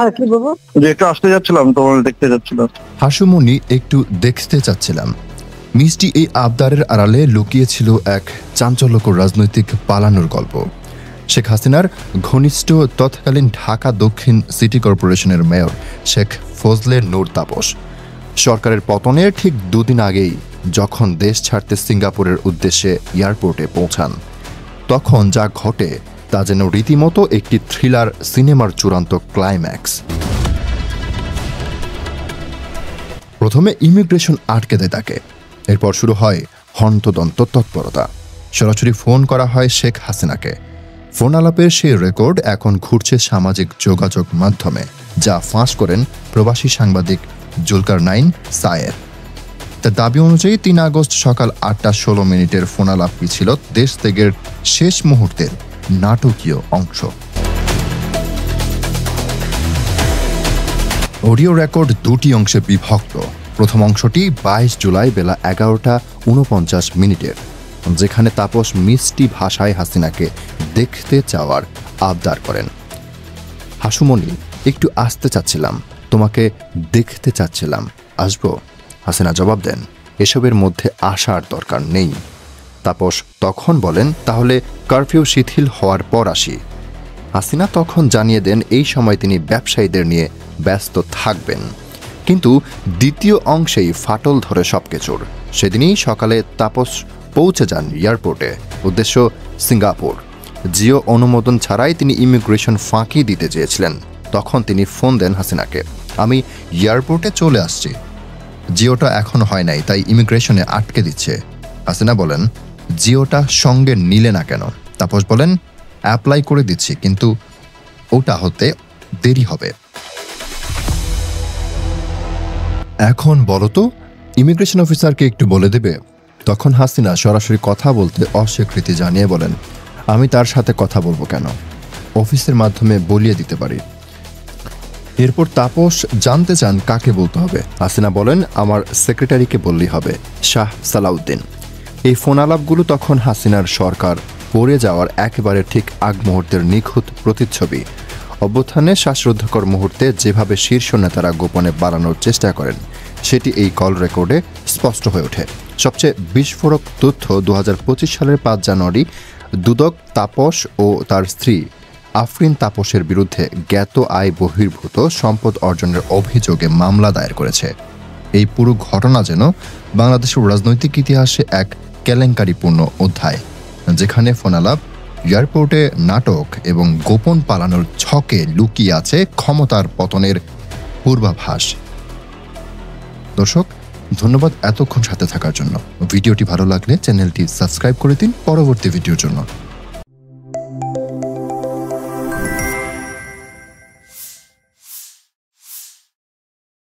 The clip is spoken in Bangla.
হ্যাঁ, কি বলবো? যে একটু আসতে যাচ্ছিলাম, তোমার দেখতে যাচ্ছিলাম। হাসুমনি একটু দেখতে চাচ্ছিলাম। মিষ্টি এই আবদারের আড়ালে লুকিয়েছিল এক চাঞ্চল্যকর রাজনৈতিক পালানোর গল্প। শেখ হাসিনার ঘনিষ্ঠ তৎকালীন ঢাকা দক্ষিণ সিটি কর্পোরেশনের মেয়র শেখ ফজলে নূর তাপস সরকারের পতনের ঠিক দুদিন আগেই যখন দেশ ছাড়তে সিঙ্গাপুরের উদ্দেশ্যে এয়ারপোর্টে পৌঁছান, তখন যা ঘটে তা যেন রীতিমতো একটি থ্রিলার সিনেমার চূড়ান্ত ক্লাইম্যাক্স। প্রথমে ইমিগ্রেশন আটকে দেয় তাকে, এরপর শুরু হয় হন্তদন্ত তৎপরতা। সরাসরি ফোন করা হয় শেখ হাসিনাকে। ফোন আলাপের সেই রেকর্ড এখন ঘুরছে সামাজিক যোগাযোগ মাধ্যমে, যা ফাঁস করেন প্রবাসী সাংবাদিক জুলকারনাইন সায়ের। তার দাবি অনুযায়ী ৩ আগস্ট সকাল ৮টা ১৬ ফোন আলাপটি ছিল দেশ ত্যাগের শেষ মুহূর্তের নাটকীয় অংশ। অডিও রেকর্ড দুটি অংশে বিভক্ত। প্রথম অংশটি ২২ জুলাই বেলা ১১টা ৪৯, যেখানে তাপস মিষ্টি ভাষায় হাসিনাকে দেখতে চাওয়ার আবদার করেন। হাসুমনি, একটু আসতে চাচ্ছিলাম, তোমাকে দেখতে চাচ্ছিলাম, আসবো? হাসিনা জবাব দেন, এসবের মধ্যে আসার দরকার নেই। তাপস তখন বলেন, তাহলে কারফিউ শিথিল হওয়ার পর আসি। হাসিনা তখন জানিয়ে দেন এই সময় তিনি ব্যবসায়ীদের নিয়ে ব্যস্ত থাকবেন। কিন্তু দ্বিতীয় অংশেই ফাটল ধরে সবকিছুর। সেদিনই সকালে তাপস পৌঁছে যান এয়ারপোর্টে, উদ্দেশ্য সিঙ্গাপুর। জিও অনুমোদন ছাড়াই তিনি ইমিগ্রেশন ফাঁকি দিতে চেয়েছিলেন। তখন তিনি ফোন দেন হাসিনাকে, আমি এয়ারপোর্টে চলে আসছি, জিওটা এখন হয় নাই, তাই ইমিগ্রেশনে আটকে দিচ্ছে। হাসিনা বলেন, জিওটা সঙ্গে নিলে না কেন? তাপস বলেন, অ্যাপ্লাই করে দিচ্ছি, কিন্তু ওটা হতে দেরি হবে। এখন বলো তো, ইমিগ্রেশন অফিসারকে একটু বলে দেবে? তখন হাসিনা সরাসরি কথা বলতে অস্বীকৃতি জানিয়ে বলেন, আমি তার সাথে কথা বলবো কেন, অফিসের মাধ্যমে বলিয়ে দিতে পারি। এরপর তাপস জানতে চান কাকে বলতে হবে। হাসিনা বলেন, আমার সেক্রেটারিকে বললেই হবে, শাহ সালাউদ্দিন। এই ফোন আলাপগুলো তখন হাসিনার সরকার পড়ে যাওয়ার একেবারে ঠিক আগ মুহূর্তের নিখুঁত প্রতিচ্ছবি। অভ্যুত্থানে শ্বাসরুদ্ধকর মুহূর্তে যেভাবে শীর্ষ নেতারা গোপনে বাড়ানোর চেষ্টা করেন, সেটি এই কল রেকর্ডে স্পষ্ট হয়ে ওঠে। সবচেয়ে বিস্ফোরক তথ্য, ২০২৫ সালের ৫ জানুয়ারি দুদক তাপস ও তার স্ত্রী আফরিন তাপসের বিরুদ্ধে জ্ঞাত আয় বহির্ভূত সম্পদ অর্জনের অভিযোগে মামলা দায়ের করেছে। এই পুরো ঘটনা যেন বাংলাদেশের রাজনৈতিক ইতিহাসে এক কেলেঙ্কারিপূর্ণ অধ্যায়, যেখানে ফোনালাপ, এয়ারপোর্টে নাটক এবং গোপন পালানোর ছকে লুকিয়ে আছে ক্ষমতার পতনের পূর্বাভাস। দর্শক, ধন্যবাদ এতক্ষণ সাথে থাকার জন্য। ভিডিওটি ভালো লাগলে চ্যানেলটি সাবস্ক্রাইব করে দিন পরবর্তী ভিডিওর জন্য।